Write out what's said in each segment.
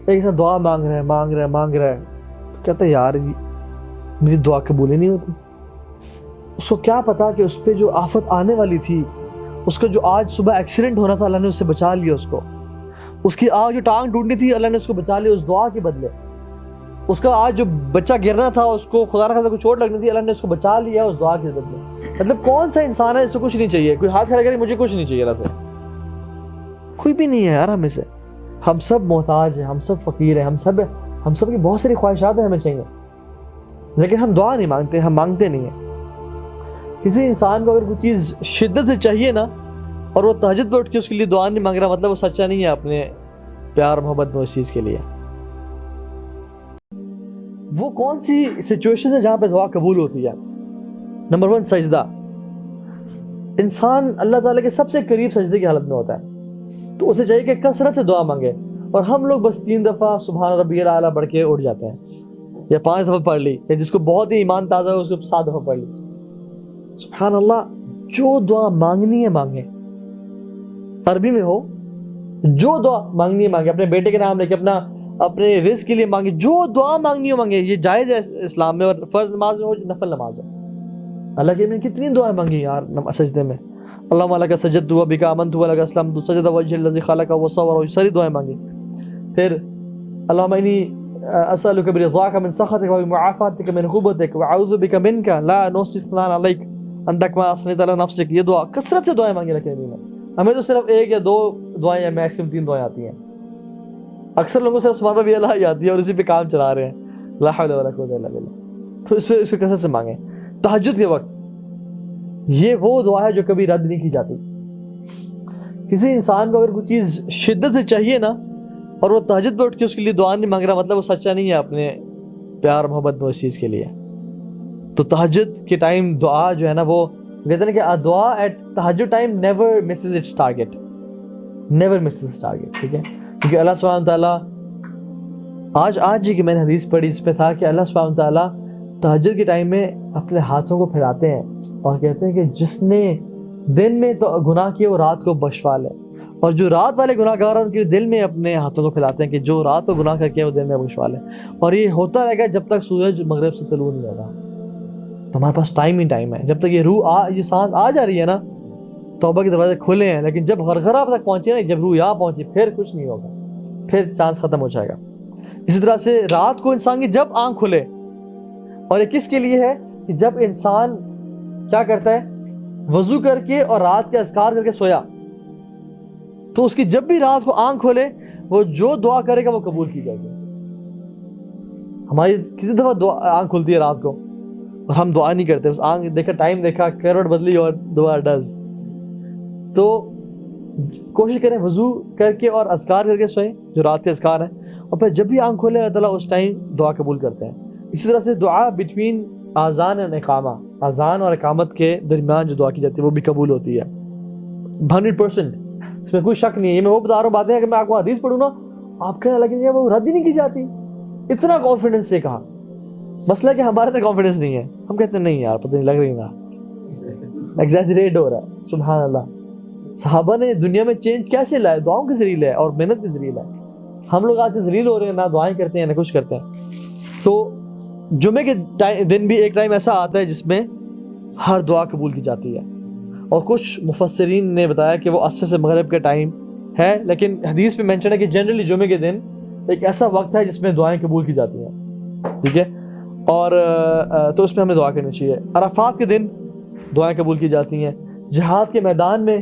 ایک انسان دعا مانگ رہا ہے کہتا ہے یار میری دعا قبول ہی نہیں ہوتی. اس کو کیا پتا کہ اس پہ جو آفت آنے والی تھی، اس کا جو آج صبح ایکسیڈنٹ ہونا تھا اللہ نے اس سے بچا لیا اس کی آج جو ٹانگ ٹوٹنی تھی اللہ نے اس کو بچا لیا اس دعا کے بدلے. اس کا آج جو بچہ گرنا تھا، اس کو خدا نہ خاصہ کوئی چوٹ لگنی تھی، اللہ نے اس کو بچا لیا اس دعا کے بدلے. مطلب کون سا انسان ہے اس سے کچھ نہیں چاہیے؟ کوئی ہاتھ کھڑا کرے مجھے کچھ نہیں چاہیے اللہ سے. کوئی بھی نہیں ہے یار ہمیں سے. ہم سب محتاج ہیں، ہم سب فقیر ہیں، ہم سب کی بہت ساری خواہشات ہیں ہمیں چاہیے، لیکن ہم دعا نہیں مانگتے، ہم مانگتے نہیں ہیں. کسی انسان کو اگر کوئی چیز شدت سے چاہیے نا اور وہ تہجد پہ اٹھ کے اس کے لیے دعا نہیں مانگ رہا، مطلب وہ سچا نہیں ہے اپنے پیار محبت میں اس چیز کے لیے. وہ کون سی سچویشن ہے جہاں پہ دعا قبول ہوتی ہے؟ نمبر 1 سجدہ. انسان اللہ تعالیٰ کے سب سے قریب سجدے کی حالت میں ہوتا ہے، تو اسے چاہیے کہ کثرت سے دعا مانگے. اور ہم لوگ بس 3 دفعہ سبحان ربی الاعلیٰ پڑھ کے اٹھ جاتے ہیں، یا 5 دفعہ پڑھ لی، یا جس کو بہت ہی ایمان تازہ ہو اس کو 7 دفعہ پڑھ لی. سبحان اللہ، جو دعا مانگنی ہے مانگے، عربی میں ہو جو دعا مانگنی ہے مانگے، اپنے بیٹے کے نام لے کے، اپنے رزق کے لیے مانگے، جو دعا مانگنی ہو مانگے. یہ جائز ہے اسلام میں، اور فرض نماز میں ہو نفل نماز ہو. اللہ کے میں کتنی دعائیں مانگی یار سجدے میں. اللہم لک سجدت وبک آمنت ولک اسلمت سجد وجہ الذی خلق وصور، ساری دعائیں مانگی. پھر اللہم انی اسألک برضاک من سخطک وبمعافاتک من غضبک واعوذ بک منک لا نحصی ثناء علیک انت کما اثنیت علی نفسک. یہ دعا کثرت سے دعائیں مانگی رکھے میں. ہمیں تو صرف 1 یا 2 دعائیں یا میکسیمم 3 دعائیں آتی ہیں. اکثر لوگوں سے سبحان ربی اللہ آتی ہے اور اسی پہ کام چلا رہے ہیں. لا حول ولا قوت الا باللہ. تو اس کو کثرت سے مانگیں. تہجد کے وقت یہ وہ دعا ہے جو کبھی رد نہیں کی جاتی. کسی انسان کو اگر کوئی چیز شدت سے چاہیے نا اور وہ تہجد پہ اٹھ کے اس کے لیے دعا نہیں مانگ رہا، مطلب وہ سچا نہیں ہے اپنے پیار محبت میں اس چیز کے لیے. تو تہجد کے ٹائم دعا جو ہے نا، وہ کہتے ہیں کہ دعا ایٹ تہجد time never Mrs its target, never Mrs its target. ٹھیک ہے، کیونکہ اللہ سبحانہ تعالیٰ آج ہی کی میں نے حدیث پڑھی جس پہ تھا کہ اللہ سبحانہ تعالیٰ تہجد کے ٹائم میں اپنے ہاتھوں کو پھیلاتے ہیں اور کہتے ہیں کہ جس نے دن میں تو گناہ کیے وہ رات کو بخشوا لے، اور جو رات والے گناہ گار ہیں ان کے دل میں اپنے ہاتھوں کو پھیلاتے ہیں کہ جو رات کو گناہ کر کے وہ دن میں بخشوا لے. اور یہ ہوتا رہے گا جب تک سورج مغرب سے طلوع نہیں ہوگا. تو ہمارے پاس ٹائم ہی ٹائم ہے. جب تک یہ یہ سانس آ جا رہی ہے نا، توبہ کے دروازے کھلے ہیں، لیکن جب غرغرہ تک پہنچے نا، جب روح یہاں پہنچی، پھر کچھ نہیں ہوگا، پھر چانس ختم ہو جائے گا. اسی طرح سے رات کو انسان کی جب آنکھ کھلے، اور یہ کس کے لیے ہے کہ جب انسان کیا کرتا ہے، وضو کر کے اور رات کے اذکار کر کے سویا، تو اس کی جب بھی رات کو آنکھ کھولے وہ جو دعا کرے گا وہ قبول کی جائے گی. ہماری کتنی دفعہ آنکھ کھلتی ہے رات کو اور ہم دعا نہیں کرتے، بس آنکھ دیکھا، ٹائم دیکھا، کروٹ بدلی اور دعا ڈز. تو کوشش کریں وضو کر کے اور اذکار کر کے سوئیں جو رات کے اذکار ہیں، اور پھر جب بھی آنکھ کھولے اللہ تعالیٰ اس ٹائم دعا قبول کرتے ہیں. اسی طرح سے دعا بٹوین آذان اور اقامہ، اذان اور اقامت کے درمیان جو دعا کی جاتی ہے وہ بھی قبول ہوتی ہے 100%. اس میں کوئی شک نہیں ہے. یہ میں وہ بتا رہا ہوں باتیں اگر میں آپ کو حدیث پڑھوں نا آپ کہنے لگیں گے وہ رد ہی نہیں کی جاتی. اتنا کانفیڈنس سے کہا. مسئلہ کہ ہمارے اندر کانفیڈنس نہیں ہے، ہم کہتے ہیں نہیں یار پتہ نہیں لگ رہی نا، ایگزیجریٹ ہو رہا ہے. سبحان اللہ، صحابہ نے دنیا میں چینج کیسے لائے؟ دعاؤں کے ذریعے لائے اور محنت کے ذریعے لائے. ہم لوگ آج ذلیل ہو رہے ہیں، نہ دعائیں کرتے ہیں نہ کچھ کرتے ہیں. تو جمعے کے دن بھی ایک ٹائم ایسا آتا ہے جس میں ہر دعا قبول کی جاتی ہے، اور کچھ مفسرین نے بتایا کہ وہ عصر سے مغرب کا ٹائم ہے، لیکن حدیث میں مینشن ہے کہ جنرلی جمعے کے دن ایک ایسا وقت ہے جس میں دعائیں قبول کی جاتی ہیں. ٹھیک ہے، اور تو اس میں ہمیں دعا کرنی چاہیے. عرفات کے دن دعائیں قبول کی جاتی ہیں. جہاد کے میدان میں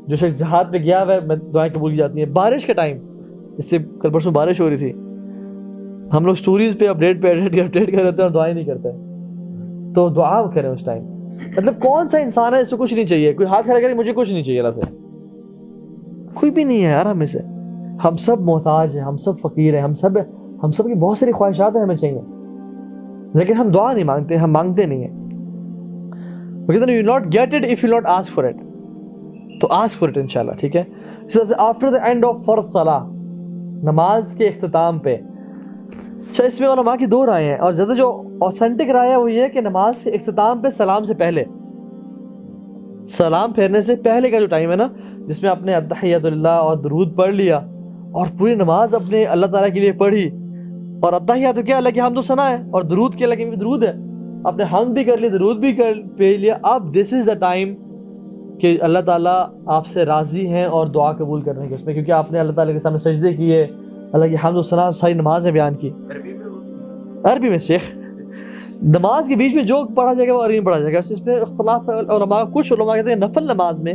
جو شخص جہاد پہ گیا ہوا ہے دعائیں قبول کی جاتی ہیں. بارش کا ٹائم، جس سے کل پرسوں بارش ہو رہی تھی، ہم لوگ سٹوریز پہ اپڈیٹ کر رہتے ہیں اور دعائیں نہیں کرتے. تو دعا کریں اس ٹائم. مطلب کون سا انسان ہے اس سے کچھ نہیں چاہیے؟ کوئی ہاتھ کھڑا کرے مجھے کچھ نہیں چاہیے اللہ سے. کوئی بھی نہیں ہے یار ہمیں سے. ہم سب محتاج ہیں، ہم سب فقیر ہیں، ہم سب کی بہت ساری خواہشات ہیں ہمیں چاہیے، لیکن ہم دعا نہیں مانگتے، ہم مانگتے نہیں ہیں. وہ کہتے ہیں you will not get it if you will not ask for it. تو ask for it انشاءاللہ. ٹھیک ہے. اس طرح سے after the end of فرض صلاح، نماز کے اختتام پہ. اچھا، اس میں علماء کی 2 رائے ہیں، اور زیادہ جو اوتھینٹک رائے ہے وہ یہ ہے کہ نماز کے اختتام پہ سلام سے پہلے، سلام پھیرنے سے پہلے کا جو ٹائم ہے نا، جس میں آپ نے التحیات للہ اور درود پڑھ لیا اور پوری نماز اپنے اللہ تعالیٰ کے لیے پڑھی, اور اتحیات تو کیا اللہ کی حمد و ثنا ہے, اور درود کیا اللہ کی درود ہے, اپنے حمد بھی کر لی, درود بھی کر پہ لیا. اب دس از دا ٹائم کہ اللہ تعالیٰ آپ سے راضی ہیں اور دعا قبول کرنے کے اس میں, کیونکہ آپ نے اللہ تعالیٰ کے سامنے سجدے کیے, اللہ کی حمد و ثنا ساری نماز میں بیان کی. عربی میں شیخ, نماز کے بیچ میں جو پڑھا جائے گا وہ عربی میں پڑھا جائے گا. اس میں اختلاف ہے علماء, کچھ علماء کہتے ہیں نفل نماز میں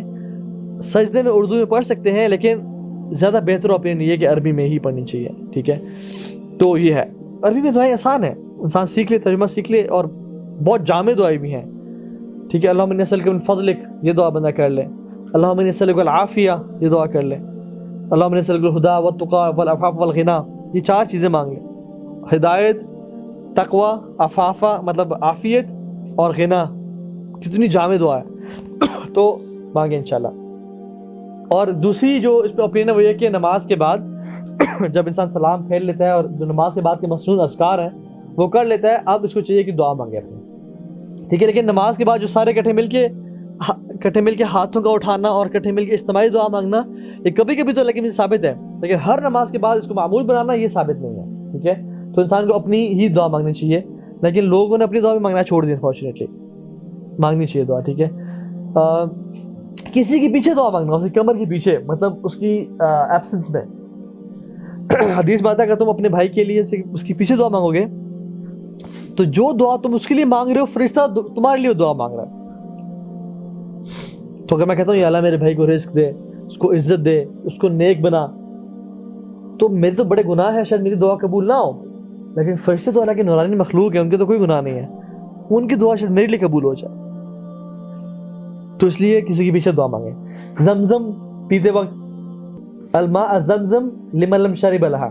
سجدے میں اردو میں پڑھ سکتے ہیں, لیکن زیادہ بہتر اوپینین یہ ہے کہ عربی میں ہی پڑھنی چاہیے. ٹھیک ہے, تو یہ ہے. عربی میں دعائیں آسان ہیں, انسان سیکھ لے, ترجمہ سیکھ لے, اور بہت جامع دعائیں بھی ہیں. ٹھیک ہے, اللہم انی اسألک من فضلک, یہ دعا بندہ کر لے. اللہم انی اسألک العافیہ, یہ دعا کر لے. اللہم انی اسألک الہدی والتقی والعفاف والغنی, یہ 4 چیزیں مانگ لیں. ہدایت, تقوی, عفافہ مطلب عافیت, اور غنا. کتنی جامع دعا ہے, تو مانگیں انشاءاللہ. اور دوسری جو اس پہ اوپینین ہے وہ یہ کہ نماز کے بعد جب انسان سلام پھیر لیتا ہے اور جو نماز کے بعد کے مسنون اذکار ہیں وہ کر لیتا ہے, اب اس کو چاہیے کہ دعا مانگے اپنی. ٹھیک ہے, لیکن نماز کے بعد جو سارے کٹھے مل کے ہاتھوں کا اٹھانا اور کٹھے مل کے اجتماعی دعا مانگنا, یہ کبھی کبھی تو لیکن ثابت ہے, لیکن ہر نماز کے بعد اس کو معمول بنانا یہ ثابت نہیں ہے. ٹھیک ہے, تو انسان کو اپنی ہی دعا مانگنی چاہیے, لیکن لوگوں نے اپنی دعا بھی مانگنا چھوڑ دیا. انفارچونیٹلی مانگنی چاہیے دعا. ٹھیک ہے, کسی کے پیچھے دعا مانگنا, اس کی کمر کے پیچھے, مطلب اس کی ایبسنس میں. حدیث میں آتا ہے کہ تم اپنے بھائی کے لیے اس کے پیچھے دعا مانگو گے تو جو دعا تم اس کے لیے مانگ رہے ہو فرشتہ تمہارے لیے دعا مانگ رہا ہے. تو اگر میں کہتا ہوں یا اللہ میرے بھائی کو رزق دے, اس کو عزت دے, اس کو نیک بنا, تو میرے تو بڑے گناہ ہیں, شاید میری دعا قبول نہ ہو, لیکن فرشتے تو اللہ کے نورانی مخلوق ہیں, ان کے تو کوئی گناہ نہیں ہے, ان کی دعا شاید میرے لیے قبول ہو جائے. تو اس لیے کسی کے پیچھے دعا مانگیں. زمزم پیتے وقت, الماء زمزم لمن لم شرب لها,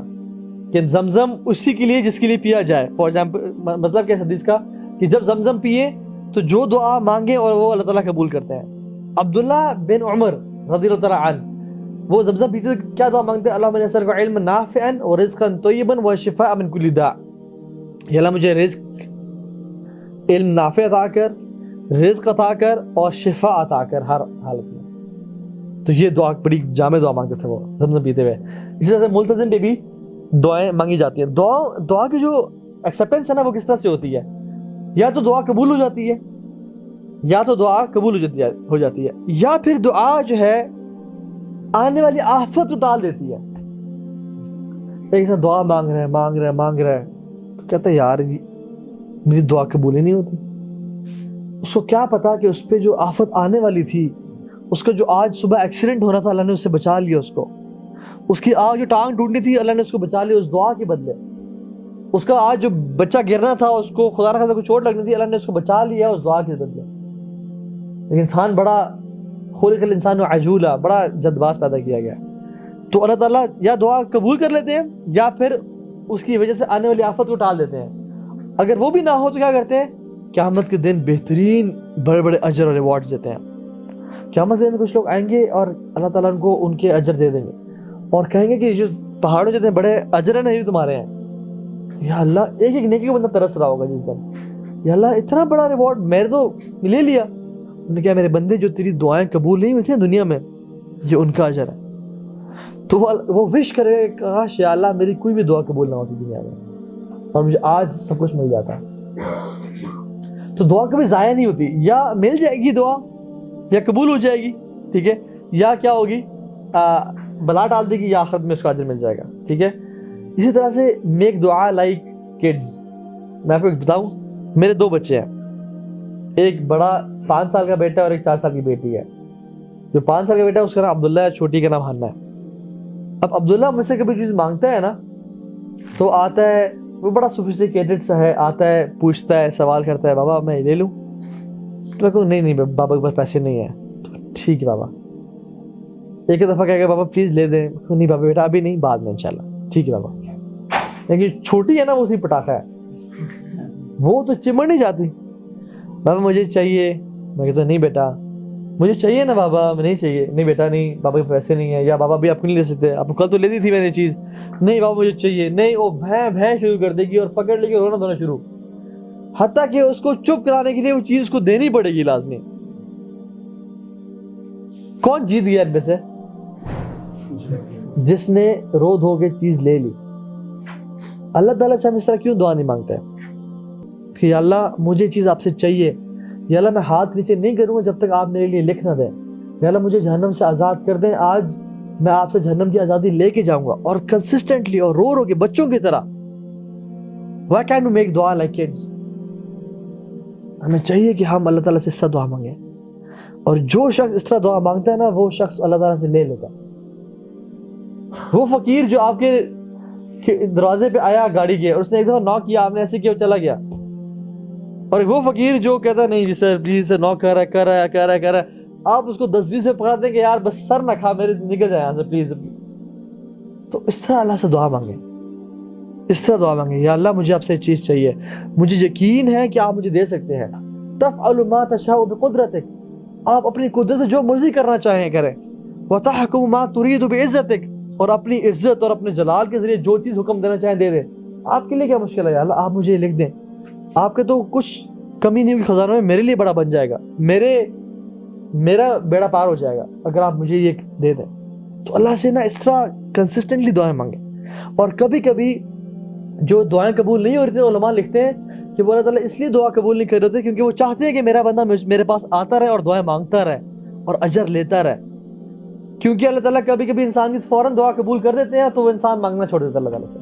کہ زمزم اسی کے لیے جس کے لیے پیا جائے. فار ایگزامپل مطلب کیا حدیث کا, کہ جب زمزم پیے تو جو دعا مانگیں اور وہ اللہ تعالیٰ قبول کرتے ہیں. عبداللہ بن عمر رضی اللہ تعالیٰ عنہ, وہ زمزم پیتے تو کیا دعا مانگتے ہیں, اللہم انی اسألک علما نافعا ورزقا طیبا وشفاء من کل داء. یا اللہ مجھے رزق, علم نافع عطا کر, رزق عطا کر, اور شفا عطا کر ہر حالت میں. تو یہ دعا بڑی جامع دعا مانگتے تھے وہ زمزم پیتے ہوئے. اسی طرح سے ملتزم پہ بھی دعائیں مانگی جاتی ہیں. دعا کی جو ایکسیپٹنس ہے نا وہ کس طرح سے ہوتی ہے, یا تو دعا قبول ہو جاتی ہے, ہو جاتی ہے, یا پھر دعا جو ہے آنے والی آفت کو ٹال دیتی ہے. ایک دعا مانگ رہا ہے, کہتا ہے یار میری دعا قبول ہی نہیں ہوتی. اس کو کیا پتا کہ اس پہ جو آفت آنے والی تھی, اس کا جو آج صبح ایکسیڈنٹ ہونا تھا اللہ نے اس سے بچا لیا اس کو. اس کی آج جو ٹانگ ٹوٹنی تھی اللہ نے اس کو بچا لیا اس دعا کے بدلے. اس کا آج جو بچہ گرنا تھا, اس کو خدا نخواستہ کوئی چوٹ لگنی تھی, اللہ نے اس کو بچا لیا اس دعا کے بدلے. لیکن انسان بڑا خلق الانسان عجولا, بڑا جلد باز پیدا کیا گیا. تو اللہ تعالیٰ یا دعا قبول کر لیتے ہیں یا پھر اس کی وجہ سے آنے والی آفت کو ٹال دیتے ہیں. اگر وہ بھی نہ ہو تو کیا کرتے ہیں, قیامت کے دن بہترین بڑے بڑے اجر اور ریوارڈز دیتے ہیں. قیامت کے دن کچھ لوگ آئیں گے اور اللہ تعالیٰ ان کو ان کے اجر دے دیں گے اور کہیں گے کہ جو پہاڑوں جتنے بڑے اجر ہیں نا یہ تمہارے ہیں. یا اللہ ایک نیکی کو بندہ ترس رہا ہوگا جس دن, یا اللہ اتنا بڑا ریوارڈ میرے تو لے لیا. انہوں نے کہا میرے بندے جو تیری دعائیں قبول نہیں ہوئی تھیں دنیا میں یہ ان کا اجر ہے. تو وہ وش کرے کاش یا اللہ میری کوئی بھی دعا قبول نہ ہوتی دنیا میں اور مجھے آج سب کچھ مل جاتا. تو دعا کبھی ضائع نہیں ہوتی, یا مل جائے گی دعا یا قبول ہو جائے گی, ٹھیک ہے, یا کیا ہوگی بلا ڈال دے گی, یا آخرت میں اس کا اجر مل جائے گا. ٹھیک ہے. اسی طرح سے میک دعا لائک کڈز. میں آپ کو بتاؤں, میرے 2 بچے ہیں, ایک بڑا 5 سال کا بیٹا اور ایک 4 سال کی بیٹی ہے. جو 5 سال کا بیٹا ہے اس کا نام عبداللہ ہے, چھوٹی کا نام حنا ہے. اب عبداللہ مجھ سے کبھی چیز مانگتا ہے نا تو آتا ہے, وہ بڑا سوفسٹیکیٹڈ سا ہے, آتا ہے پوچھتا ہے سوال کرتا ہے, بابا میں لے لوں؟ تو میں کہوں نہیں بابا کے پاس پیسے نہیں ہیں. ٹھیک ہے بابا. ایک دفعہ کہے گا بابا پلیز لے دیں, نہیں بابا بیٹا ابھی نہیں, بعد میں انشاءاللہ. ٹھیک ہے بابا. لیکن چھوٹی ہے نا وہ اسی پٹاخہ ہے, وہ تو چمڑ نہیں جاتی. بابا مجھے چاہیے, میں کہتا نہیں بیٹا مجھے چاہیے نا بابا, نہیں چاہیے, نہیں بیٹا نہیں بابا کے پیسے نہیں ہیں, یا بابا بھی آپ کو نہیں لے سکتے, آپ کو کل تو لے دی تھی میں نے چیز, نہیں بابا مجھے چاہیے, نہیں. وہ بھیں شروع کر دے گی اور پکڑ لے کے رونا دھونا شروع, حتیٰ کہ اس کو چپ کرانے کے لیے وہ چیز کو دینی پڑے گی لازمی. کون جیت گیا ان میں سے؟ جس نے رو دھو کے چیز لے لی. اللہ تعالیٰ سے ہم اس طرح کیوں دعا نہیں مانگتے ہیں کہ یا اللہ مجھے چیز آپ سے چاہیے, یا اللہ میں ہاتھ نیچے نہیں کروں گا جب تک آپ میرے لیے لکھ نہ دیں, یا اللہ مجھے جہنم سے آزاد کر دیں, آج میں آپ سے جہنم کی آزادی لے کے جاؤں گا. اور کنسسٹنٹلی اور رو کے بچوں کی طرح. Why can't we make dua like kids? ہمیں چاہیے کہ ہم اللہ تعالیٰ سے اس طرح دعا مانگیں, اور جو شخص اس طرح دعا مانگتا ہے نا وہ شخص اللہ تعالیٰ سے لے لیتا ہے. وہ فقیر جو آپ کے دروازے پہ آیا گاڑی کے, اور اس نے ایک دفعہ ناک کیا, آپ نے ایسے کیا چلا گیا, اور وہ فقیر جو کہتا نہیں جی سر پلیز سر ناک کر رہا ہے, آپ اس کو 10-20 سے پکڑاتے ہیں کہ یار بس سر نہ کھا میرے, نکل جائے یہاں سے پلیز. تو اس طرح اللہ سے دعا مانگیں, اس طرح دعا مانگیں, یا اللہ مجھے آپ سے چیز چاہیے, مجھے یقین ہے کہ آپ مجھے دے سکتے ہیں. تفعل ما تشاء بقدرتک, آپ اپنی قدرت سے جو مرضی کرنا چاہیں کریں. وتحکم ما ترید بعزتک, اور اپنی عزت اور اپنے جلال کے ذریعے جو چیز حکم دینا چاہیں دے دیں. آپ کے لیے کیا مشکل ہے, یا اللہ آپ مجھے لکھ دیں, آپ کے تو کچھ کمی نہیں ہوگی خزانوں میں, میرے لیے بڑا بن جائے گا, میرا بیڑا پار ہو جائے گا اگر آپ مجھے یہ دے دیں. تو اللہ سے نا اس طرح کنسسٹنٹلی دعائیں مانگیں. اور کبھی کبھی جو دعائیں قبول نہیں ہو رہی تھیں, علماء لکھتے ہیں کہ وہ اللہ تعالیٰ اس لیے دعا قبول نہیں کر رہے تھے کیونکہ وہ چاہتے ہیں کہ میرا بندہ میرے پاس آتا رہے اور دعائیں مانگتا رہے اور اجر لیتا رہے. کیونکہ اللہ تعالیٰ کبھی کبھی انسان کی فوراً دعا قبول کر دیتے ہیں تو وہ انسان مانگنا چھوڑ دیتا ہے اللہ تعالیٰ سے.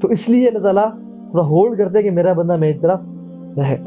تو اس لیے اللہ تعالیٰ تھوڑا ہولڈ کرتے ہیں کہ میرا بندہ میری طرف رہے.